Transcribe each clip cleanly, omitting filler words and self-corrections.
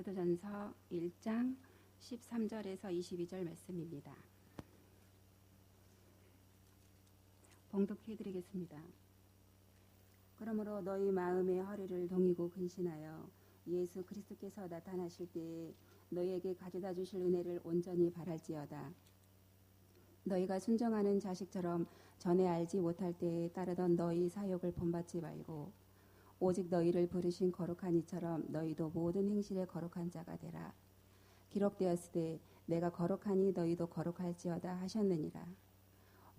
베드로전서 1장 13절에서 22절 말씀입니다. 봉독해 드리겠습니다. 그러므로 너희 마음의 허리를 동이고 근신하여 예수 그리스도께서 나타나실 때에 너희에게 가져다 주실 은혜를 온전히 바랄지어다. 너희가 순종하는 자식처럼 전에 알지 못할 때에 따르던 너희 사욕을 본받지 말고 오직 너희를 부르신 거룩한 이처럼 너희도 모든 행실에 거룩한 자가 되라. 기록되었으되 내가 거룩하니 너희도 거룩할지어다 하셨느니라.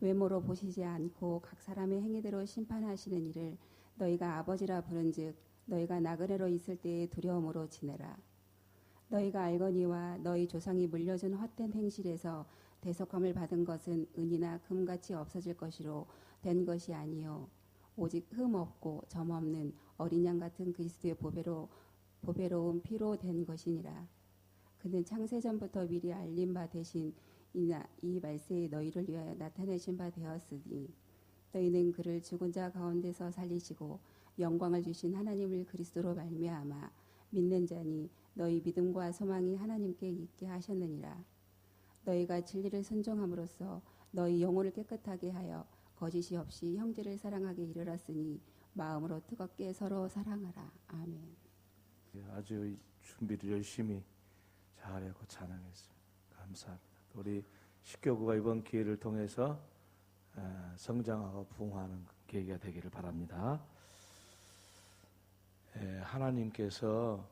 외모로 보시지 않고 각 사람의 행위대로 심판하시는 이를 너희가 아버지라 부른즉 너희가 나그네로 있을 때에 두려움으로 지내라. 너희가 알거니와 너희 조상이 물려준 헛된 행실에서 대속함을 받은 것은 은이나 금같이 없어질 것이로 된 것이 아니요 오직 흠 없고 점 없는 어린 양 같은 그리스도의 보배로운 피로 된 것이니라. 그는 창세전부터 미리 알린 바 되신 이 말세에 너희를 위하여 나타내신 바 되었으니 너희는 그를 죽은 자 가운데서 살리시고 영광을 주신 하나님을 그리스도로 말미암아 믿는 자니 너희 믿음과 소망이 하나님께 있게 하셨느니라. 너희가 진리를 순종함으로써 너희 영혼을 깨끗하게 하여 거짓이 없이 형제를 사랑하게 이르렀으니 마음으로 뜨겁게 서로 사랑하라. 아멘. 아주 준비를 열심히 잘하고 찬양했습니다. 감사합니다. 우리 십교구가 이번 기회를 통해서 성장하고 부흥하는 계기가 되기를 바랍니다. 하나님께서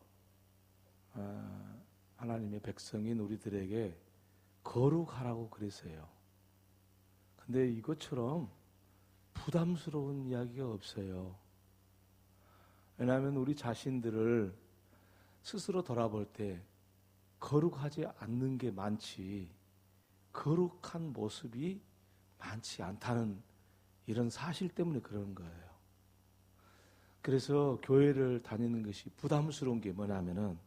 하나님의 백성인 우리들에게 거룩하라고 그랬어요. 근데 이것처럼 부담스러운 이야기가 없어요. 왜냐하면 우리 자신들을 스스로 돌아볼 때 거룩하지 않는 게 많지 거룩한 모습이 많지 않다는 이런 사실 때문에 그런 거예요. 그래서 교회를 다니는 것이 부담스러운 게 뭐냐면은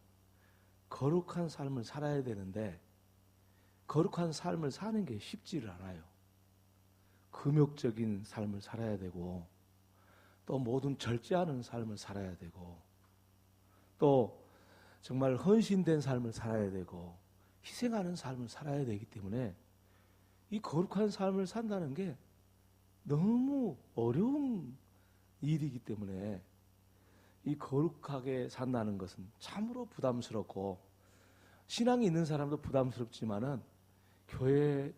거룩한 삶을 살아야 되는데 거룩한 삶을 사는 게 쉽지를 않아요. 금욕적인 삶을 살아야 되고 또 모든 절제하는 삶을 살아야 되고 또 정말 헌신된 삶을 살아야 되고 희생하는 삶을 살아야 되기 때문에 이 거룩한 삶을 산다는 게 너무 어려운 일이기 때문에 이 거룩하게 산다는 것은 참으로 부담스럽고 신앙이 있는 사람도 부담스럽지만은 교회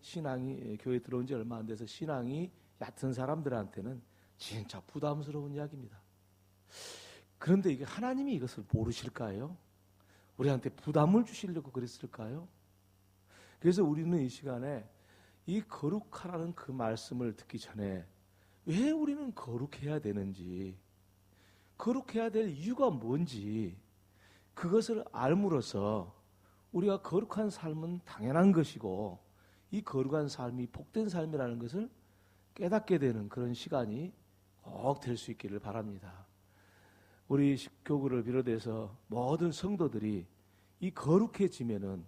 들어온 지 얼마 안 돼서 신앙이 얕은 사람들한테는 진짜 부담스러운 이야기입니다. 그런데 이게 하나님이 이것을 모르실까요? 우리한테 부담을 주시려고 그랬을까요? 그래서 우리는 이 시간에 이 거룩하라는 그 말씀을 듣기 전에 왜 우리는 거룩해야 되는지, 거룩해야 될 이유가 뭔지 그것을 알므로써 우리가 거룩한 삶은 당연한 것이고 이 거룩한 삶이 복된 삶이라는 것을 깨닫게 되는 그런 시간이 꼭 될 수 있기를 바랍니다. 우리 교구를 비롯해서 모든 성도들이 이 거룩해지면은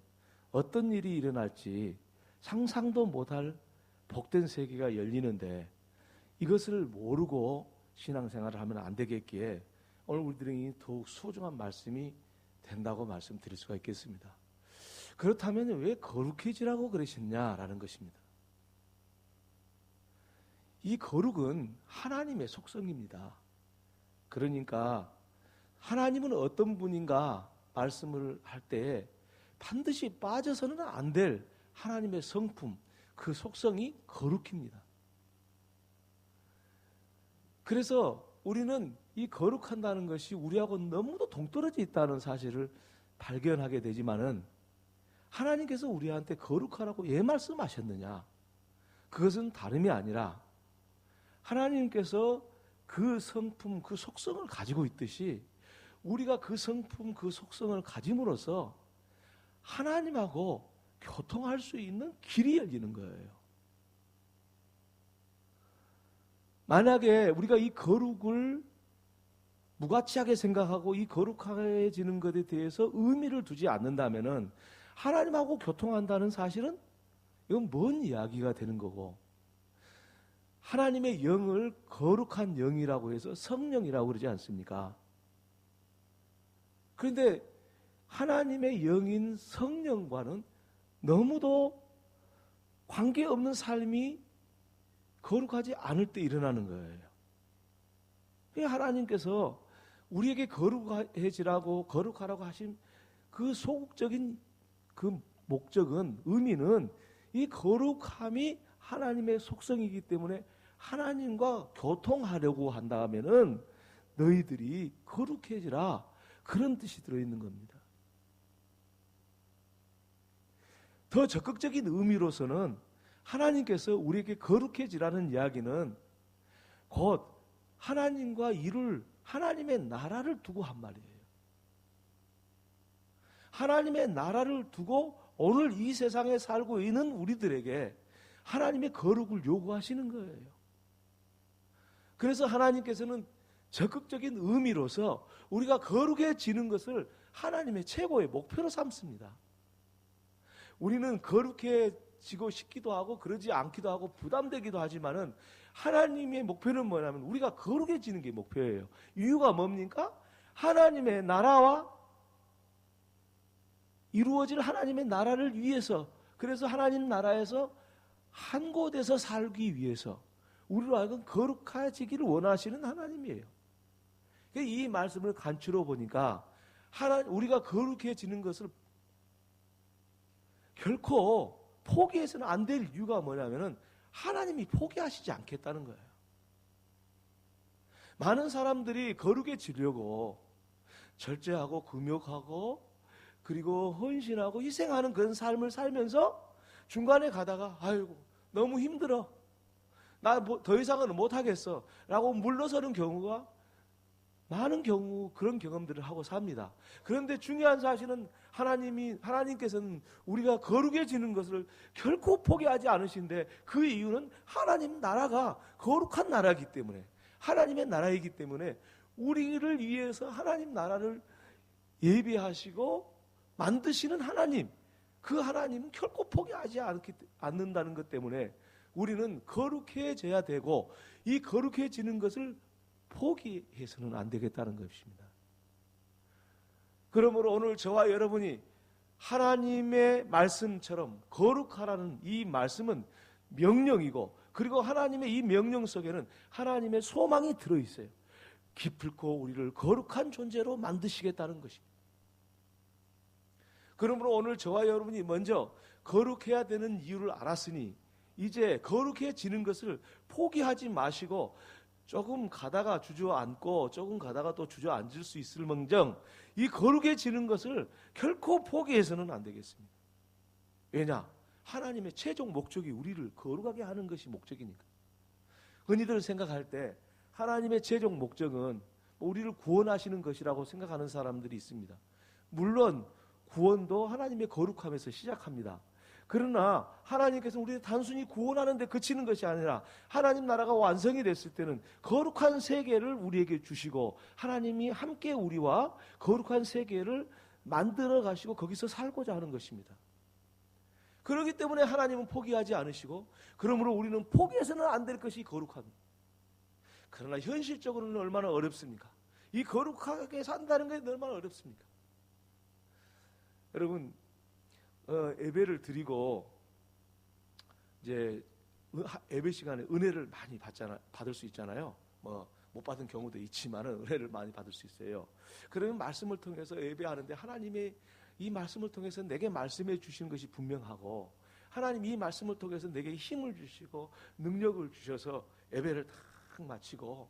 어떤 일이 일어날지 상상도 못할 복된 세계가 열리는데 이것을 모르고 신앙생활을 하면 안 되겠기에 오늘 우리들이 더욱 소중한 말씀이 된다고 말씀드릴 수가 있겠습니다. 그렇다면 왜 거룩해지라고 그러셨냐라는 것입니다. 이 거룩은 하나님의 속성입니다. 그러니까 하나님은 어떤 분인가 말씀을 할 때 반드시 빠져서는 안 될 하나님의 성품, 그 속성이 거룩입니다. 그래서 우리는 이 거룩한다는 것이 우리하고 너무도 동떨어져 있다는 사실을 발견하게 되지만은 하나님께서 우리한테 거룩하라고 왜 말씀하셨느냐? 그것은 다름이 아니라 하나님께서 그 성품, 그 속성을 가지고 있듯이 우리가 그 성품, 그 속성을 가짐으로써 하나님하고 교통할 수 있는 길이 열리는 거예요. 만약에 우리가 이 거룩을 무가치하게 생각하고 이 거룩해지는 것에 대해서 의미를 두지 않는다면은 하나님하고 교통한다는 사실은 이건 뭔 이야기가 되는 거고 하나님의 영을 거룩한 영이라고 해서 성령이라고 그러지 않습니까? 그런데 하나님의 영인 성령과는 너무도 관계없는 삶이 거룩하지 않을 때 일어나는 거예요. 하나님께서 우리에게 거룩해지라고 거룩하라고 하신 그 소극적인 그 목적은, 의미는 이 거룩함이 하나님의 속성이기 때문에 하나님과 교통하려고 한다면은 너희들이 거룩해지라, 그런 뜻이 들어있는 겁니다. 더 적극적인 의미로서는 하나님께서 우리에게 거룩해지라는 이야기는 곧 하나님과 이룰 하나님의 나라를 두고 한 말이에요. 하나님의 나라를 두고 오늘 이 세상에 살고 있는 우리들에게 하나님의 거룩을 요구하시는 거예요. 그래서 하나님께서는 적극적인 의미로서 우리가 거룩해지는 것을 하나님의 최고의 목표로 삼습니다. 우리는 거룩해지고 싶기도 하고 그러지 않기도 하고 부담되기도 하지만은 하나님의 목표는 뭐냐면 우리가 거룩해지는 게 목표예요. 이유가 뭡니까? 하나님의 나라와 이루어질 하나님의 나라를 위해서, 그래서 하나님 나라에서 한 곳에서 살기 위해서 우리로 하여금 거룩해지기를 원하시는 하나님이에요. 이 말씀을 간추려 보니까 우리가 거룩해지는 것을 결코 포기해서는 안 될 이유가 뭐냐면은 하나님이 포기하시지 않겠다는 거예요. 많은 사람들이 거룩해지려고 절제하고 금욕하고 그리고 헌신하고 희생하는 그런 삶을 살면서 중간에 가다가 아이고 너무 힘들어, 나 더 이상은 못하겠어 라고 물러서는 경우가 많은 경우 그런 경험들을 하고 삽니다. 그런데 중요한 사실은 하나님께서는 우리가 거룩해지는 것을 결코 포기하지 않으신데, 그 이유는 하나님 나라가 거룩한 나라이기 때문에, 하나님의 나라이기 때문에 우리를 위해서 하나님 나라를 예비하시고 만드시는 하나님, 그 하나님은 결코 포기하지 않는다는 것 때문에 우리는 거룩해져야 되고, 이 거룩해지는 것을 포기해서는 안 되겠다는 것입니다. 그러므로 오늘 저와 여러분이 하나님의 말씀처럼 거룩하라는 이 말씀은 명령이고, 그리고 하나님의 이 명령 속에는 하나님의 소망이 들어있어요. 기필코 우리를 거룩한 존재로 만드시겠다는 것입니다. 그러므로 오늘 저와 여러분이 먼저 거룩해야 되는 이유를 알았으니 이제 거룩해지는 것을 포기하지 마시고 조금 가다가 주저앉고 조금 가다가 또 주저앉을 수 있을 망정 이 거룩해지는 것을 결코 포기해서는 안 되겠습니다. 왜냐? 하나님의 최종 목적이 우리를 거룩하게 하는 것이 목적이니까. 흔히들 생각할 때 하나님의 최종 목적은 우리를 구원하시는 것이라고 생각하는 사람들이 있습니다. 물론 구원도 하나님의 거룩함에서 시작합니다. 그러나 하나님께서 우리를 단순히 구원하는 데 그치는 것이 아니라 하나님 나라가 완성이 됐을 때는 거룩한 세계를 우리에게 주시고 하나님이 함께 우리와 거룩한 세계를 만들어 가시고 거기서 살고자 하는 것입니다. 그렇기 때문에 하나님은 포기하지 않으시고, 그러므로 우리는 포기해서는 안 될 것이 거룩합니다. 그러나 현실적으로는 얼마나 어렵습니까? 이 거룩하게 산다는 게 얼마나 어렵습니까? 여러분, 예배를 드리고 이제 예배 시간에 은혜를 많이 받을 수 있잖아요. 못 받은 경우도 있지만은 은혜를 많이 받을 수 있어요. 그러면 말씀을 통해서 예배하는데 하나님의 이 말씀을 통해서 내게 말씀해 주시는 것이 분명하고, 하나님 이 말씀을 통해서 내게 힘을 주시고 능력을 주셔서 예배를 딱 마치고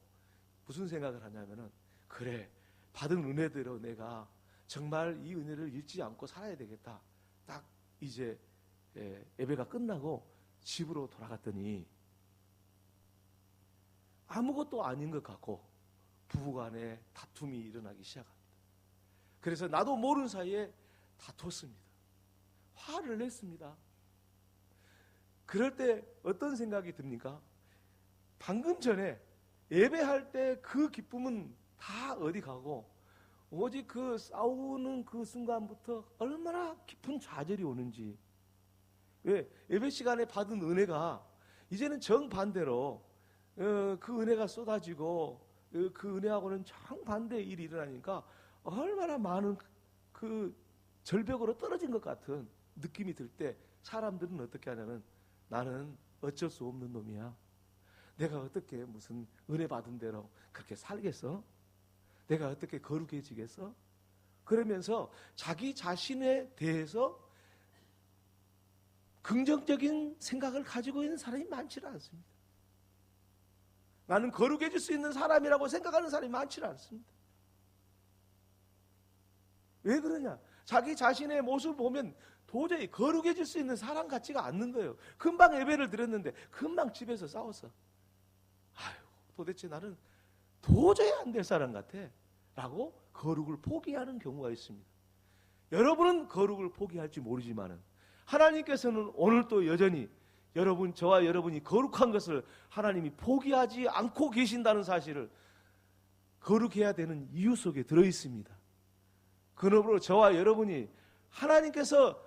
무슨 생각을 하냐면은, 그래, 받은 은혜대로 내가 정말 이 은혜를 잃지 않고 살아야 되겠다. 딱 이제 예배가 끝나고 집으로 돌아갔더니 아무것도 아닌 것 같고 부부간에 다툼이 일어나기 시작합니다. 그래서 나도 모르는 사이에 다퉜습니다. 화를 냈습니다. 그럴 때 어떤 생각이 듭니까? 방금 전에 예배할 때 그 기쁨은 다 어디 가고 오직 그 싸우는 그 순간부터 얼마나 깊은 좌절이 오는지. 왜? 예배 시간에 받은 은혜가 이제는 정반대로 그 은혜가 쏟아지고 그 은혜하고는 정반대의 일이 일어나니까 얼마나 많은 그 절벽으로 떨어진 것 같은 느낌이 들 때 사람들은 어떻게 하냐면 나는 어쩔 수 없는 놈이야. 내가 어떻게 무슨 은혜 받은 대로 그렇게 살겠어? 내가 어떻게 거룩해지겠어? 그러면서 자기 자신에 대해서 긍정적인 생각을 가지고 있는 사람이 많지는 않습니다. 나는 거룩해질 수 있는 사람이라고 생각하는 사람이 많지는 않습니다. 왜 그러냐? 자기 자신의 모습을 보면 도저히 거룩해질 수 있는 사람 같지가 않는 거예요. 금방 예배를 드렸는데 금방 집에서 싸웠어. 아유, 도대체 나는 도저히 안 될 사람 같아 라고 거룩을 포기하는 경우가 있습니다. 여러분은 거룩을 포기할지 모르지만 하나님께서는 오늘 또 여전히 저와 여러분이 거룩한 것을 하나님이 포기하지 않고 계신다는 사실을 거룩해야 되는 이유 속에 들어있습니다. 그러므로 저와 여러분이 하나님께서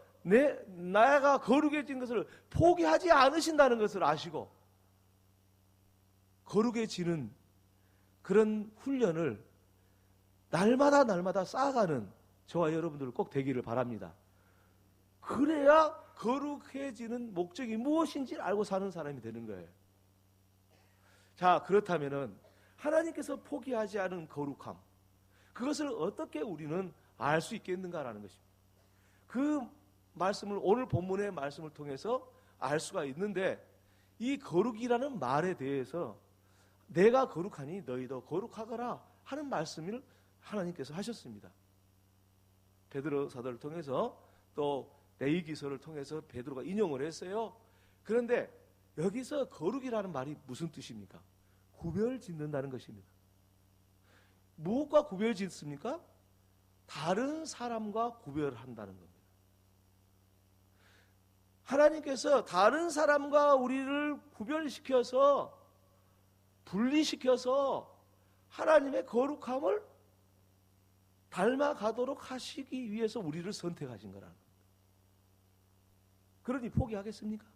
나가 거룩해진 것을 포기하지 않으신다는 것을 아시고 거룩해지는 그런 훈련을 날마다 쌓아가는 저와 여러분들 꼭 되기를 바랍니다. 그래야 거룩해지는 목적이 무엇인지 알고 사는 사람이 되는 거예요. 자, 그렇다면은 하나님께서 포기하지 않은 거룩함, 그것을 어떻게 우리는 알 수 있겠는가라는 것입니다. 그 말씀을 오늘 본문의 말씀을 통해서 알 수가 있는데, 이 거룩이라는 말에 대해서 내가 거룩하니 너희도 거룩하거라 하는 말씀을 하나님께서 하셨습니다. 베드로 사도를 통해서 또 레위기서를 통해서 베드로가 인용을 했어요. 그런데 여기서 거룩이라는 말이 무슨 뜻입니까? 구별 짓는다는 것입니다. 무엇과 구별 짓습니까? 다른 사람과 구별한다는 겁니다. 하나님께서 다른 사람과 우리를 구별시켜서 분리시켜서 하나님의 거룩함을 닮아가도록 하시기 위해서 우리를 선택하신 거라는 겁니다. 그러니 포기하겠습니까?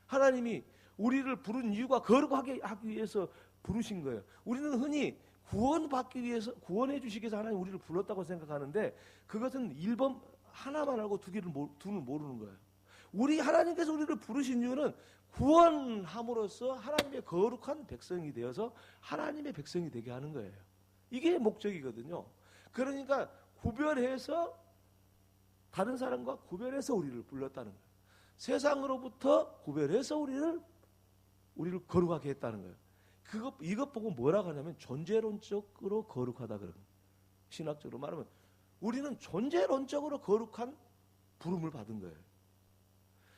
하나님이 우리를 부른 이유가 거룩하게 하기 위해서 부르신 거예요. 우리는 흔히 구원받기 위해서, 구원해 주시기 위해서 하나님 우리를 불렀다고 생각하는데 그것은 1번 하나만 알고 두는 모르는 거예요. 하나님께서 우리를 부르신 이유는 구원함으로써 하나님의 거룩한 백성이 되어서 하나님의 백성이 되게 하는 거예요. 이게 목적이거든요. 그러니까 구별해서 다른 사람과 구별해서 우리를 불렀다는 거예요. 세상으로부터 구별해서 우리를 거룩하게 했다는 거예요. 이것 보고 뭐라고 하냐면 존재론적으로 거룩하다 그러는 거예요. 신학적으로 말하면 우리는 존재론적으로 거룩한 부름을 받은 거예요.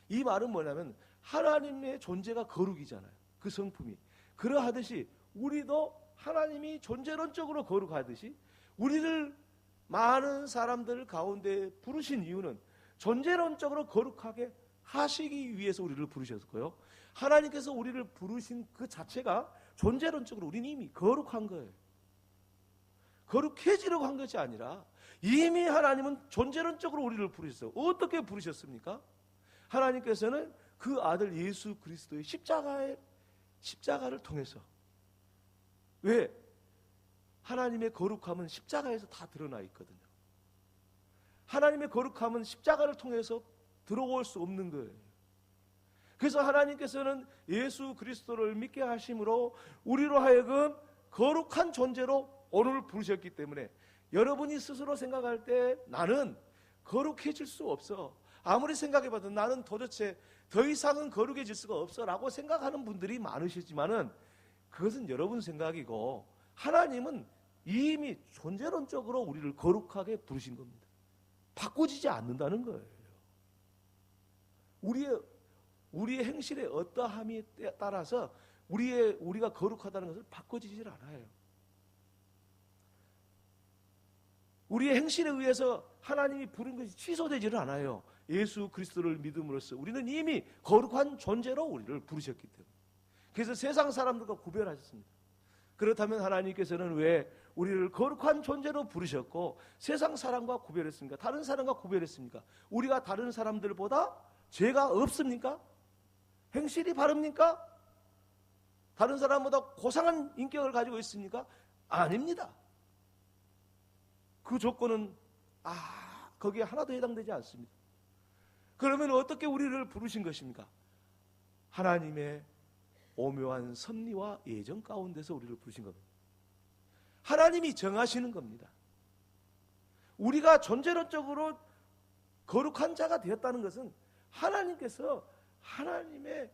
이 말은 뭐냐면 하나님의 존재가 거룩이잖아요. 그 성품이. 그러하듯이 우리도 하나님이 존재론적으로 거룩하듯이 우리를 많은 사람들 가운데 부르신 이유는 존재론적으로 거룩하게 하시기 위해서 우리를 부르셨고요. 하나님께서 우리를 부르신 그 자체가 존재론적으로 우리는 이미 거룩한 거예요. 거룩해지려고 한 것이 아니라 이미 하나님은 존재론적으로 우리를 부르셨어요. 어떻게 부르셨습니까? 하나님께서는 그 아들 예수 그리스도의 십자가를 통해서, 왜? 하나님의 거룩함은 십자가에서 다 드러나 있거든요. 하나님의 거룩함은 십자가를 통해서 들어올 수 없는 거예요. 그래서 하나님께서는 예수 그리스도를 믿게 하심으로 우리로 하여금 거룩한 존재로 오늘 부르셨기 때문에 여러분이 스스로 생각할 때 나는 거룩해질 수 없어, 아무리 생각해봐도 나는 도대체 더 이상은 거룩해질 수가 없어 라고 생각하는 분들이 많으시지만은 그것은 여러분 생각이고 하나님은 이미 존재론적으로 우리를 거룩하게 부르신 겁니다. 바꿔지지 않는다는 거예요. 우리의 행실의 어떠함에 따라서 우리가 거룩하다는 것을 바꿔지질 않아요. 우리의 행실에 의해서 하나님이 부른 것이 취소되지를 않아요. 예수 그리스도를 믿음으로써 우리는 이미 거룩한 존재로 우리를 부르셨기 때문에. 그래서 세상 사람들과 구별하셨습니다. 그렇다면 하나님께서는 왜 우리를 거룩한 존재로 부르셨고 세상 사람과 구별했습니까? 다른 사람과 구별했습니까? 우리가 다른 사람들보다 죄가 없습니까? 행실이 바릅니까? 다른 사람보다 고상한 인격을 가지고 있습니까? 아닙니다. 그 조건은 거기에 하나도 해당되지 않습니다. 그러면 어떻게 우리를 부르신 것입니까? 하나님의 오묘한 섭리와 예정 가운데서 우리를 부르신 겁니다. 하나님이 정하시는 겁니다. 우리가 존재론적으로 거룩한 자가 되었다는 것은 하나님께서 하나님의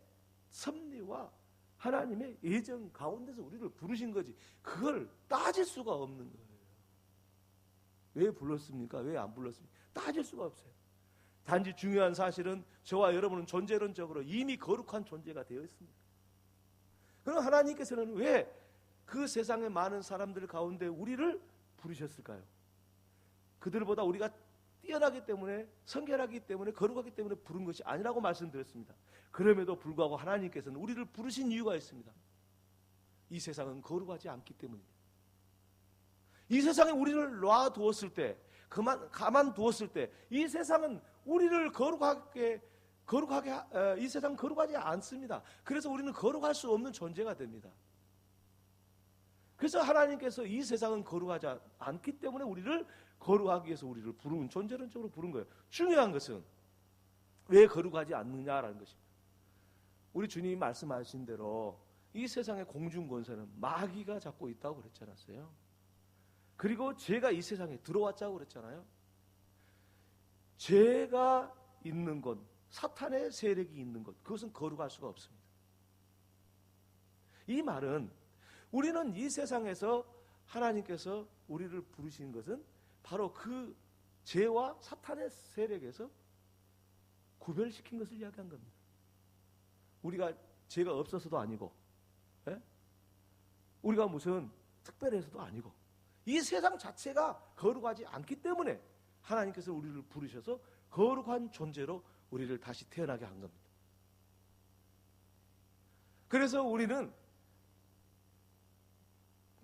섭리와 하나님의 예정 가운데서 우리를 부르신 거지, 그걸 따질 수가 없는 거예요. 왜 불렀습니까? 왜 안 불렀습니까? 따질 수가 없어요. 단지 중요한 사실은 저와 여러분은 존재론적으로 이미 거룩한 존재가 되어 있습니다. 그럼 하나님께서는 왜 그 세상의 많은 사람들 가운데 우리를 부르셨을까요? 그들보다 우리가 뛰어나기 때문에, 성결하기 때문에, 거룩하기 때문에 부른 것이 아니라고 말씀드렸습니다. 그럼에도 불구하고 하나님께서는 우리를 부르신 이유가 있습니다. 이 세상은 거룩하지 않기 때문입니다. 이 세상에 우리를 놔두었을 때, 가만두었을 때, 이 세상은 우리를 이 세상은 거룩하지 않습니다. 그래서 우리는 거룩할 수 없는 존재가 됩니다. 그래서 하나님께서 이 세상은 거룩하지 않기 때문에 우리를 거룩하기 위해서 우리를 부른, 존재론적으로 부른 거예요. 중요한 것은 왜 거룩하지 않느냐라는 것입니다. 우리 주님이 말씀하신 대로 이 세상의 공중권세는 마귀가 잡고 있다고 그랬지 않았어요? 그리고 죄가 이 세상에 들어왔다고 그랬잖아요. 죄가 있는 곳, 사탄의 세력이 있는 곳, 그것은 거룩할 수가 없습니다. 이 말은 우리는 이 세상에서 하나님께서 우리를 부르신 것은 바로 그 죄와 사탄의 세력에서 구별시킨 것을 이야기한 겁니다. 우리가 죄가 없어서도 아니고, 우리가 무슨 특별해서도 아니고, 이 세상 자체가 거룩하지 않기 때문에 하나님께서 우리를 부르셔서 거룩한 존재로 우리를 다시 태어나게 한 겁니다. 그래서 우리는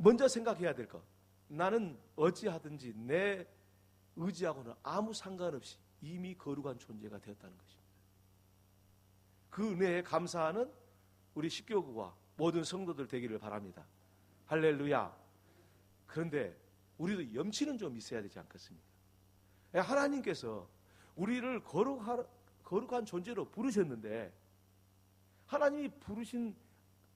먼저 생각해야 될 것, 나는 어찌하든지 내 의지하고는 아무 상관없이 이미 거룩한 존재가 되었다는 것입니다. 그 은혜에 감사하는 우리 십교구와 모든 성도들 되기를 바랍니다. 할렐루야. 그런데 우리도 염치는 좀 있어야 되지 않겠습니까? 하나님께서 우리를 거룩한 존재로 부르셨는데, 하나님이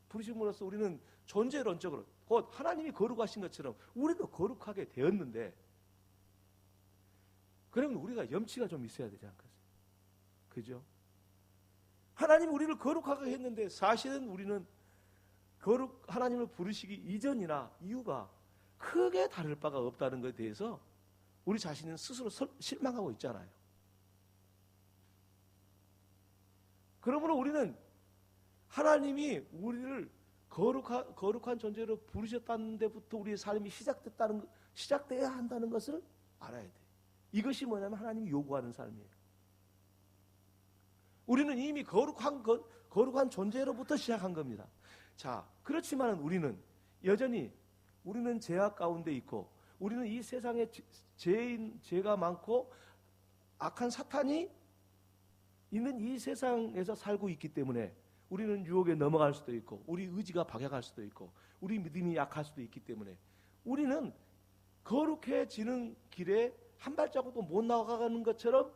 부르심으로써 우리는 존재론적으로 곧 하나님이 거룩하신 것처럼 우리도 거룩하게 되었는데, 그러면 우리가 염치가 좀 있어야 되지 않겠어요? 그죠? 하나님이 우리를 거룩하게 했는데 사실은 우리는 하나님을 부르시기 이전이나 이후가 크게 다를 바가 없다는 것에 대해서 우리 자신은 스스로 실망하고 있잖아요. 그러므로 우리는 하나님이 우리를 거룩한 존재로 부르셨다는 데부터 우리의 삶이 시작돼야 한다는 것을 알아야 돼요. 이것이 뭐냐면 하나님이 요구하는 삶이에요. 우리는 이미 거룩한 존재로부터 시작한 겁니다. 자, 그렇지만 우리는 여전히 우리는 죄악 가운데 있고, 우리는 이 세상에 죄가 많고 악한 사탄이 있는 이 세상에서 살고 있기 때문에 우리는 유혹에 넘어갈 수도 있고, 우리 의지가 박약할 수도 있고, 우리 믿음이 약할 수도 있기 때문에 우리는 거룩해지는 길에 한 발자국도 못 나가는 것처럼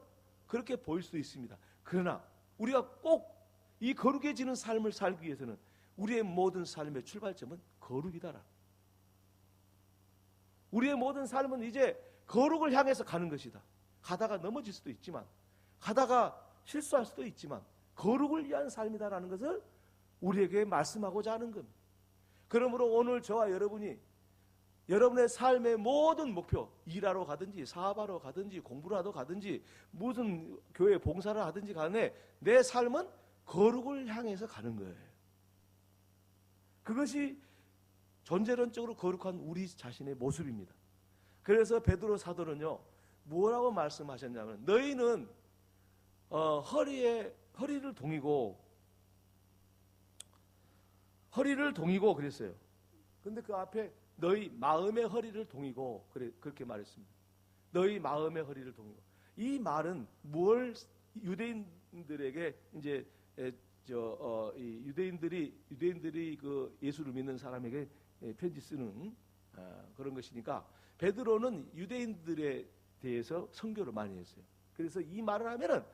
그렇게 보일 수 있습니다. 그러나 우리가 꼭 이 거룩해지는 삶을 살기 위해서는 우리의 모든 삶의 출발점은 거룩이다라. 우리의 모든 삶은 이제 거룩을 향해서 가는 것이다. 가다가 넘어질 수도 있지만, 가다가 실수할 수도 있지만 거룩을 위한 삶이다라는 것을 우리에게 말씀하고자 하는 겁니다. 그러므로 오늘 저와 여러분이 여러분의 삶의 모든 목표, 일하러 가든지 사업하러 가든지 공부를 하러 가든지 무슨 교회 봉사를 하든지 간에 내 삶은 거룩을 향해서 가는 거예요. 그것이 존재론적으로 거룩한 우리 자신의 모습입니다. 그래서 베드로 사도는요, 뭐라고 말씀하셨냐면, 너희는 허리를 동이고 그랬어요. 근데 그 앞에 너희 마음의 허리를 동이고 그렇게 말했습니다. 너희 마음의 허리를 동이고. 이 말은 뭘 유대인들에게 이제 유대인들이 그 예수를 믿는 사람에게 편지 쓰는 그런 것이니까, 베드로는 유대인들의 대해서 선교를 많이 했어요. 그래서 이 말을 하면은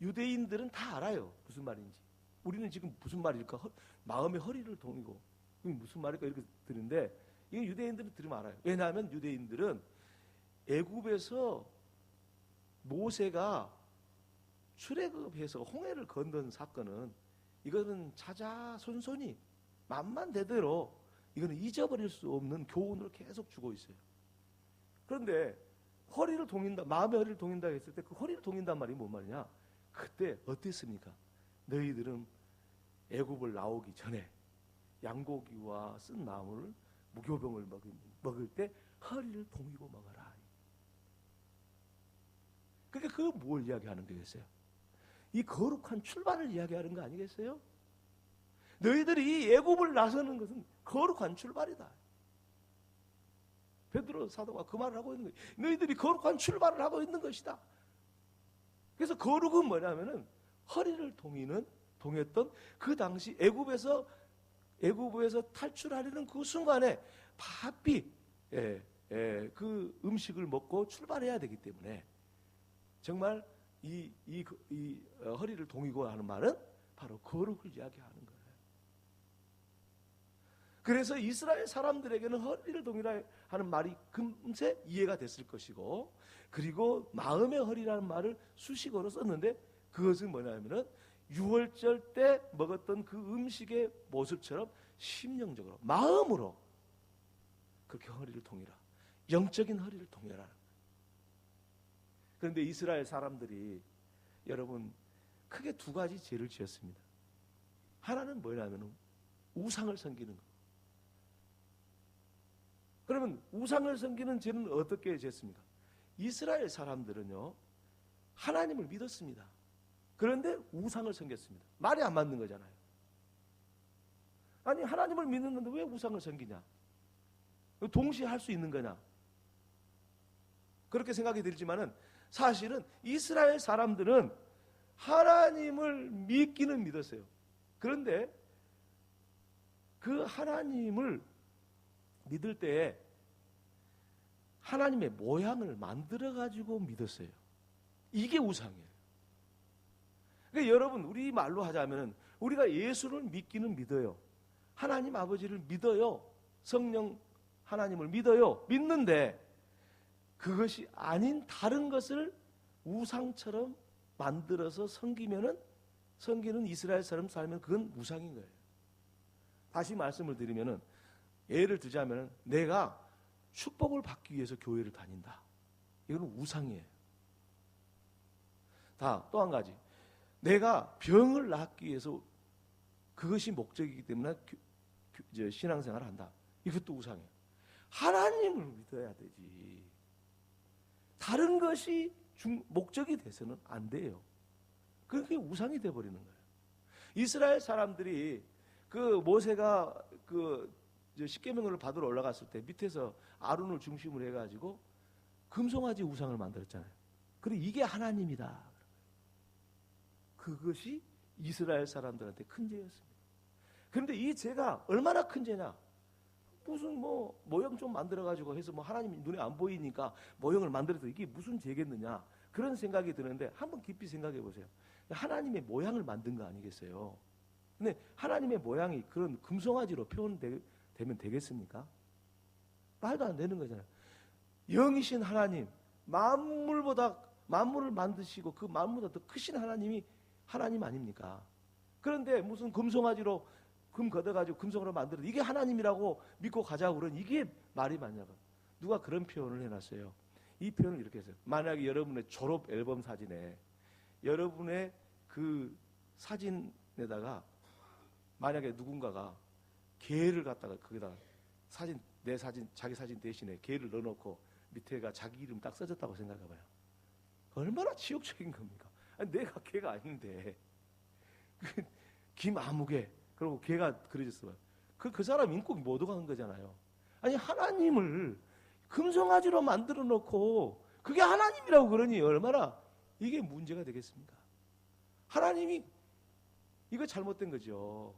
유대인들은 다 알아요. 무슨 말인지. 우리는 지금 무슨 말일까? 마음의 허리를 동이고. 이게 무슨 말일까? 이렇게 들은데 이게 유대인들은 들으면 알아요. 왜냐하면 유대인들은 애굽에서 모세가 출애굽해서 홍해를 건넌 사건은 이거는 자자손손이 만만대대로 이거는 잊어버릴 수 없는 교훈을 계속 주고 있어요. 그런데 허리를 동인다, 마음의 허리를 동인다 했을 때 그 허리를 동인단 말이 뭔 말이냐? 그때 어땠습니까? 너희들은 애굽을 나오기 전에 양고기와 쓴 나물, 무교병을 먹을 때 허리를 동이고 먹어라. 그러니까 그거 뭘 이야기하는 거겠어요? 이 거룩한 출발을 이야기하는 거 아니겠어요? 너희들이 애굽을 나서는 것은 거룩한 출발이다. 베드로 사도가 그 말을 하고 있는 거예요. 너희들이 거룩한 출발을 하고 있는 것이다. 그래서 거룩은 뭐냐면은 허리를 동했던 그 당시 애굽에서 탈출하려는 그 순간에 바삐 그 음식을 먹고 출발해야 되기 때문에 정말 이 허리를 동이고 하는 말은 바로 거룩을 이야기하는 거예요. 그래서 이스라엘 사람들에게는 허리를 동이라 하는 말이 금세 이해가 됐을 것이고, 그리고 마음의 허리라는 말을 수식어로 썼는데 그것은 뭐냐면은 유월절 때 먹었던 그 음식의 모습처럼 심령적으로 마음으로 그렇게 허리를 동이라, 영적인 허리를 동이라. 그런데 이스라엘 사람들이 여러분 크게 두 가지 죄를 지었습니다. 하나는 뭐냐면 우상을 섬기는 거. 그러면 우상을 섬기는 죄는 어떻게 지었습니까? 이스라엘 사람들은요 하나님을 믿었습니다. 그런데 우상을 섬겼습니다. 말이 안 맞는 거잖아요. 아니 하나님을 믿는데 왜 우상을 섬기냐? 동시에 할 수 있는 거냐? 그렇게 생각이 들지만은 사실은 이스라엘 사람들은 하나님을 믿기는 믿었어요. 그런데 그 하나님을 믿을 때에 하나님의 모양을 만들어 가지고 믿었어요. 이게 우상이에요. 그러니까 여러분 우리 말로 하자면은 우리가 예수를 믿기는 믿어요. 하나님 아버지를 믿어요. 성령 하나님을 믿어요. 믿는데 그것이 아닌 다른 것을 우상처럼 만들어서 섬기는 이스라엘 사람 살면 그건 우상인 거예요. 다시 말씀을 드리면은 예를 들자면은 내가 축복을 받기 위해서 교회를 다닌다. 이건 우상이에요. 또 한 가지. 내가 병을 낫기 위해서 그것이 목적이기 때문에 신앙생활을 한다. 이것도 우상이에요. 하나님을 믿어야 되지. 다른 것이 목적이 돼서는 안 돼요. 그게 우상이 돼버리는 거예요. 이스라엘 사람들이 그 모세가 그 십계명을 받으러 올라갔을 때 밑에서 아론을 중심으로 해가지고 금송아지 우상을 만들었잖아요. 그리고 이게 하나님이다. 그것이 이스라엘 사람들한테 큰 죄였습니다. 그런데 이 죄가 얼마나 큰 죄냐? 무슨 모형 좀 만들어가지고 해서 하나님 눈에 안 보이니까 모형을 만들어서 이게 무슨 죄겠느냐? 그런 생각이 드는데 한번 깊이 생각해 보세요. 하나님의 모양을 만든 거 아니겠어요? 근데 하나님의 모양이 그런 금송아지로 표현되면 되겠습니까? 말도 안 되는 거잖아요. 영이신 하나님, 만물을 만드시고 그 만물보다 더 크신 하나님이 하나님 아닙니까? 그런데 무슨 금송아지로 금 걷어가지고 금송으로 만들어 이게 하나님이라고 믿고 가자고 그러니 이게 말이 맞냐고. 누가 그런 표현을 해놨어요. 이 표현을 이렇게 했어요. 만약에 여러분의 졸업 앨범 사진에 여러분의 그 사진에다가 만약에 누군가가 개를 갖다가 거기다가 내 사진, 자기 사진 대신에 개를 넣어놓고 밑에가 자기 이름 딱 써졌다고 생각해봐요. 얼마나 치욕적인 겁니까? 아니, 내가 개가 아닌데 김아무개 그리고 개가 그려졌어요. 그 사람 인격이 못 오가는 거잖아요. 아니 하나님을 금송아지로 만들어 놓고 그게 하나님이라고 그러니 얼마나 이게 문제가 되겠습니까? 하나님이 이거 잘못된 거죠.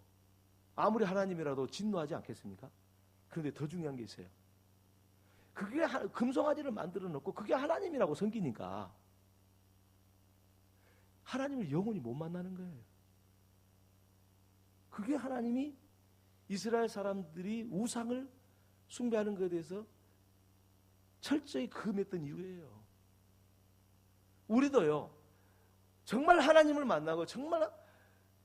아무리 하나님이라도 진노하지 않겠습니까? 그런데 더 중요한 게 있어요. 그게 금송아지를 만들어 놓고 그게 하나님이라고 섬기니까 하나님을 영원히 못 만나는 거예요. 그게 하나님이 이스라엘 사람들이 우상을 숭배하는 것에 대해서 철저히 금했던 이유예요. 우리도요, 정말 하나님을 만나고 정말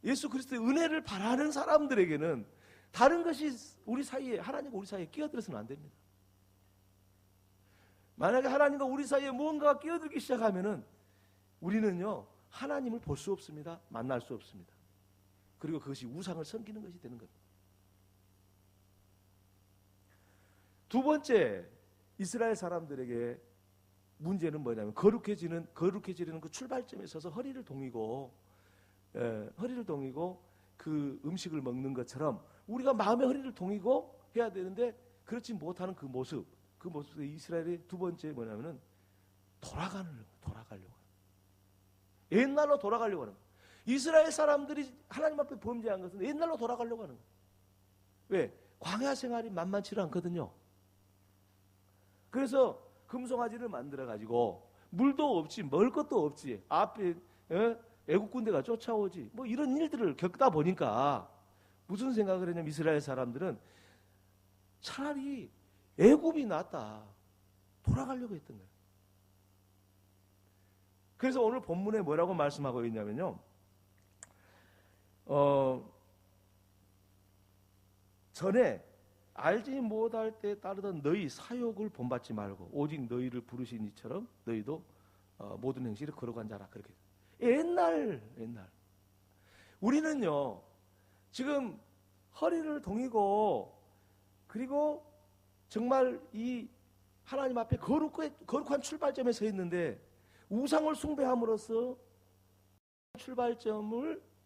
예수 그리스도의 은혜를 바라는 사람들에게는 다른 것이 우리 사이에, 하나님과 우리 사이에 끼어들어서는 안 됩니다. 만약에 하나님과 우리 사이에 무언가가 끼어들기 시작하면은 우리는요, 하나님을 볼 수 없습니다. 만날 수 없습니다. 그리고 그것이 우상을 섬기는 것이 되는 겁니다. 두 번째, 이스라엘 사람들에게 문제는 뭐냐면 거룩해지는 그 출발점에 서서 허리를 동이고 그 음식을 먹는 것처럼 우리가 마음의 허리를 동이고 해야 되는데 그렇지 못하는 그 모습에 이스라엘의 두 번째 뭐냐면은 돌아가려고. 옛날로 돌아가려고 하는 거예요. 이스라엘 사람들이 하나님 앞에 범죄한 것은 옛날로 돌아가려고 하는 거예요. 왜? 광야 생활이 만만치 않거든요. 그래서 금송아지를 만들어가지고 물도 없지, 먹을 것도 없지, 앞에 애국 군대가 쫓아오지, 뭐 이런 일들을 겪다 보니까 무슨 생각을 했냐면 이스라엘 사람들은 차라리 애굽이 낫다, 돌아가려고 했던 거예요. 그래서 오늘 본문에 뭐라고 말씀하고 있냐면요, 전에 알지 못할 때 따르던 너희 사욕을 본받지 말고 오직 너희를 부르신 이처럼 너희도 모든 행실을 거룩한 자라. 그렇게 옛날 우리는요 지금 허리를 동이고 그리고 정말 이 하나님 앞에 거룩한 출발점에 서 있는데 우상을 숭배함으로써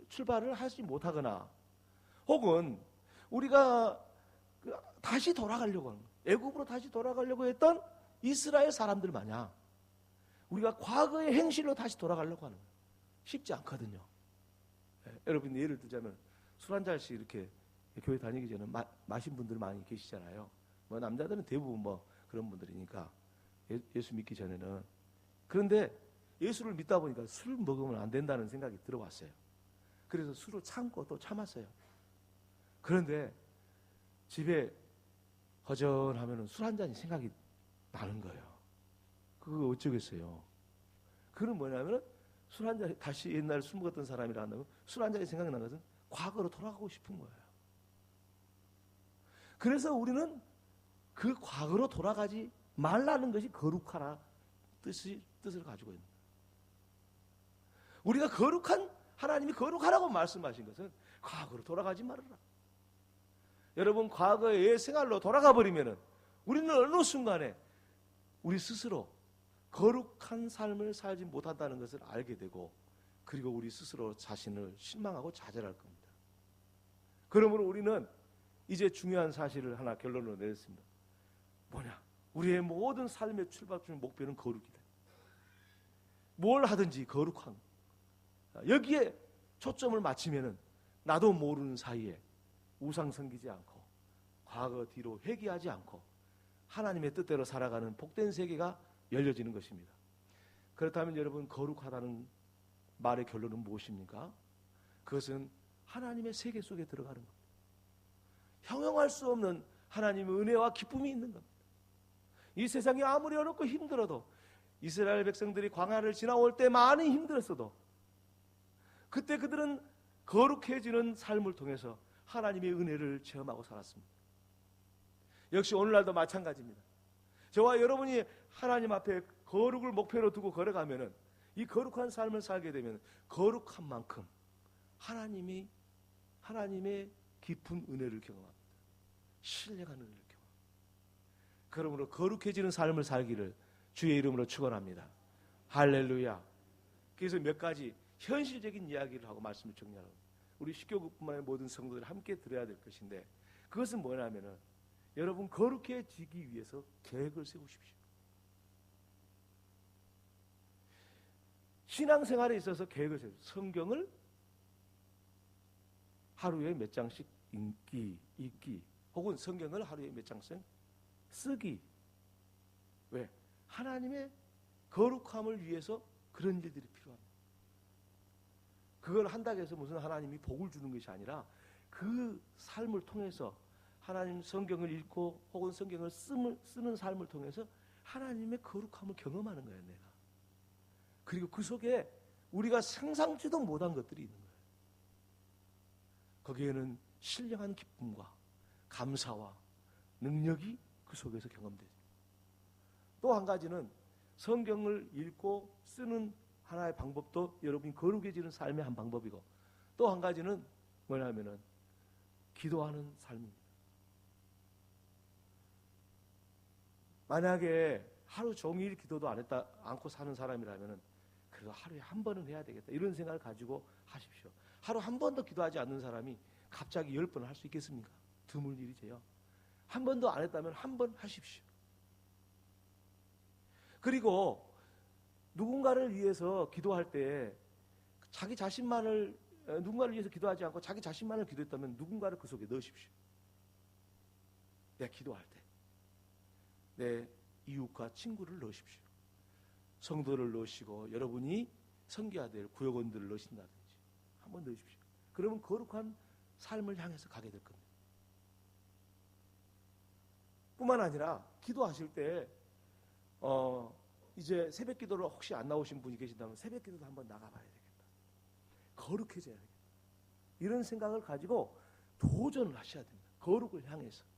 출발을 하지 못하거나 혹은 우리가 다시 돌아가려고 하는 거예요. 애굽으로 다시 돌아가려고 했던 이스라엘 사람들 마냥 우리가 과거의 행실로 다시 돌아가려고 하는 거예요. 쉽지 않거든요. 여러분 예를 들자면 술 한 잔씩 이렇게 교회 다니기 전에 마신 분들 많이 계시잖아요. 뭐 남자들은 대부분 뭐 그런 분들이니까 예수 믿기 전에는. 그런데 예수를 믿다 보니까 술 먹으면 안 된다는 생각이 들어왔어요. 그래서 술을 참고 또 참았어요. 그런데 집에 허전하면 술 한 잔이 생각이 나는 거예요. 그거 어쩌겠어요. 그건 뭐냐면 술 한 잔, 다시 옛날 술 먹었던 사람이라 한다면 술 한 잔이 생각이 나는 것은 과거로 돌아가고 싶은 거예요. 그래서 우리는 그 과거로 돌아가지 말라는 것이 거룩하라 뜻을 가지고 있는 거예요. 우리가 하나님이 거룩하라고 말씀하신 것은 과거로 돌아가지 말아라. 여러분 과거의 옛 생활로 돌아가 버리면은 우리는 어느 순간에 우리 스스로 거룩한 삶을 살지 못한다는 것을 알게 되고 그리고 우리 스스로 자신을 실망하고 좌절할 겁니다. 그러므로 우리는 이제 중요한 사실을 하나 결론으로 내렸습니다. 뭐냐? 우리의 모든 삶의 출발점 목표는 거룩이다. 뭘 하든지 거룩한 여기에 초점을 맞추면은 나도 모르는 사이에 우상 섬기지 않고 과거 뒤로 회귀하지 않고 하나님의 뜻대로 살아가는 복된 세계가 열려지는 것입니다. 그렇다면 여러분 거룩하다는 말의 결론은 무엇입니까? 그것은 하나님의 세계 속에 들어가는 겁니다. 형용할 수 없는 하나님의 은혜와 기쁨이 있는 겁니다. 이 세상이 아무리 어렵고 힘들어도 이스라엘 백성들이 광야를 지나올 때 많이 힘들었어도 그때 그들은 거룩해지는 삶을 통해서 하나님의 은혜를 체험하고 살았습니다. 역시 오늘날도 마찬가지입니다. 저와 여러분이 하나님 앞에 거룩을 목표로 두고 걸어가면은 이 거룩한 삶을 살게 되면 거룩한 만큼 하나님의 깊은 은혜를 경험합니다. 신뢰하는 은혜를 경험합니다. 그러므로 거룩해지는 삶을 살기를 주의 이름으로 축원합니다. 할렐루야. 그래서 몇 가지 현실적인 이야기를 하고 말씀을 정리하라고. 우리 십교국뿐만이 모든 성도들이 함께 들어야 될 것인데 그것은 뭐냐면은 여러분 거룩해지기 위해서 계획을 세우십시오. 신앙생활에 있어서 계획을 세우십시오. 성경을 하루에 몇 장씩 읽기 혹은 성경을 하루에 몇 장씩 쓰기 왜? 하나님의 거룩함을 위해서 그런 일들이 필요합니다. 그걸 한다고 해서 무슨 하나님이 복을 주는 것이 아니라 그 삶을 통해서 하나님 성경을 읽고 혹은 성경을 쓰는 삶을 통해서 하나님의 거룩함을 경험하는 거예요, 내가. 그리고 그 속에 우리가 상상지도 못한 것들이 있는 거예요. 거기에는 신령한 기쁨과 감사와 능력이 그 속에서 경험되죠. 또 한 가지는 성경을 읽고 쓰는 하나의 방법도 여러분이 거룩해지는 삶의 한 방법이고, 또 한 가지는 뭐냐면은 기도하는 삶입니다. 만약에 하루 종일 기도도 않고 사는 사람이라면은 그래도 하루에 한 번은 해야 되겠다, 이런 생각을 가지고 하십시오. 하루 한 번도 기도하지 않는 사람이 갑자기 10번을 할 수 있겠습니까? 드물 일이지요. 한 번도 안 했다면 한 번 하십시오. 그리고 누군가를 위해서 기도할 때 자기 자신만을, 누군가를 위해서 기도하지 않고 자기 자신만을 기도했다면 누군가를 그 속에 넣으십시오. 내 기도할 때 내 이웃과 친구를 넣으십시오. 성도를 넣으시고 여러분이 섬겨야 될 구역원들을 넣으신다든지 한번 넣으십시오. 그러면 거룩한 삶을 향해서 가게 될 겁니다. 뿐만 아니라 기도하실 때 이제 새벽 기도를 혹시 안 나오신 분이 계신다면 새벽 기도도 한번 나가봐야 되겠다. 거룩해져야 되겠다. 이런 생각을 가지고 도전을 하셔야 됩니다. 거룩을 향해서.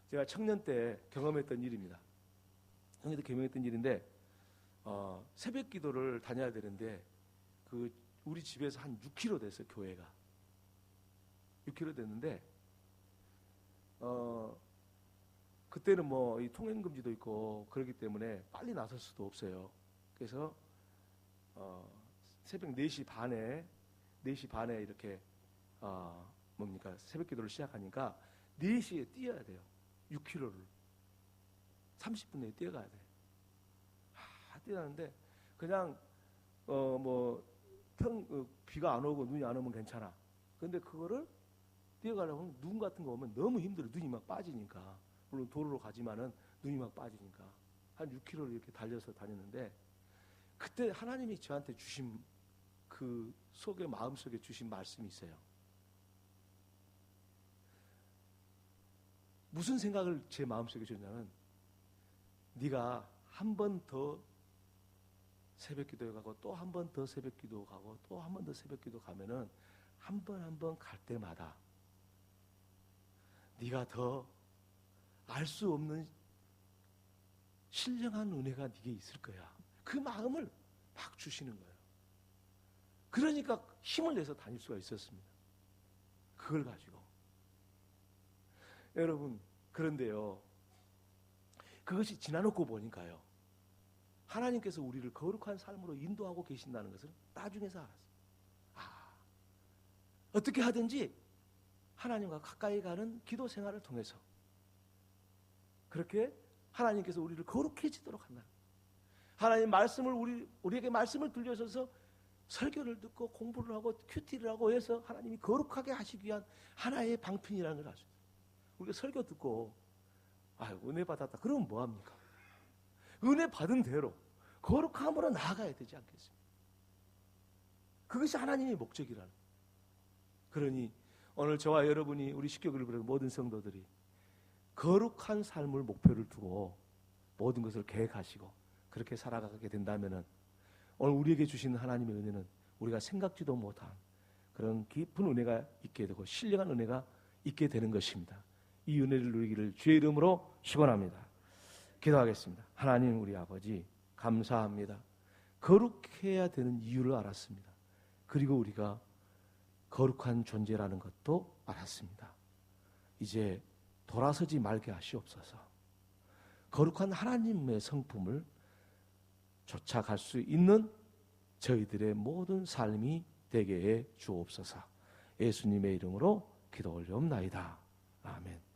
제가 청년 때 경험했던 일입니다. 청년 때 경험했던 일인데 새벽 기도를 다녀야 되는데 우리 집에서 한 6km 됐어요. 교회가 6km 됐는데 그때는 뭐 이 통행 금지도 있고 그렇기 때문에 빨리 나설 수도 없어요. 그래서 새벽 4시 반에 이렇게 새벽 기도를 시작하니까 4시에 뛰어야 돼요. 6km를 30분 내에 뛰어가야 돼. 뛰어가는데 그냥 비가 안 오고 눈이 안 오면 괜찮아. 근데 그거를 뛰어가려면 눈 같은 거 오면 너무 힘들어. 눈이 막 빠지니까. 물론 도로로 가지만은 눈이 막 빠지니까 한 6km를 이렇게 달려서 다녔는데, 그때 하나님이 저한테 주신 그 속에, 마음속에 주신 말씀이 있어요. 무슨 생각을 제 마음속에 줬냐면, 네가 한 번 더 새벽 기도에 가고 또 한 번 더 새벽 기도 가고 또 한 번 더 새벽 기도 가면은 한 번 한 번 갈 때마다 네가 더 알 수 없는 신령한 은혜가 네게 있을 거야. 그 마음을 막 주시는 거예요. 그러니까 힘을 내서 다닐 수가 있었습니다. 그걸 가지고. 여러분, 그런데요, 그것이 지나놓고 보니까요, 하나님께서 우리를 거룩한 삶으로 인도하고 계신다는 것을 나중에서 알았어요. 어떻게 하든지 하나님과 가까이 가는 기도 생활을 통해서 그렇게 하나님께서 우리를 거룩해지도록 한다는 거예요. 하나님 말씀을 우리에게 말씀을 들려줘서 설교를 듣고 공부를 하고 큐티를 하고 해서 하나님이 거룩하게 하시기 위한 하나의 방편이라는 걸 아시죠? 우리가 설교 듣고 은혜 받았다 그러면 뭐합니까? 은혜 받은 대로 거룩함으로 나아가야 되지 않겠습니까? 그것이 하나님의 목적이라는 거예요. 그러니 오늘 저와 여러분이, 우리 십교구를 비롯한 모든 성도들이 거룩한 삶을 목표를 두고 모든 것을 계획하시고 그렇게 살아가게 된다면은 오늘 우리에게 주신 하나님의 은혜는 우리가 생각지도 못한 그런 깊은 은혜가 있게 되고 신령한 은혜가 있게 되는 것입니다. 이 은혜를 누리기를 주의 이름으로 축원합니다. 기도하겠습니다. 하나님 우리 아버지 감사합니다. 거룩해야 되는 이유를 알았습니다. 그리고 우리가 거룩한 존재라는 것도 알았습니다. 이제 돌아서지 말게 하시옵소서. 거룩한 하나님의 성품을 쫓아갈 수 있는 저희들의 모든 삶이 되게 해 주옵소서. 예수님의 이름으로 기도 올려옵나이다. 아멘.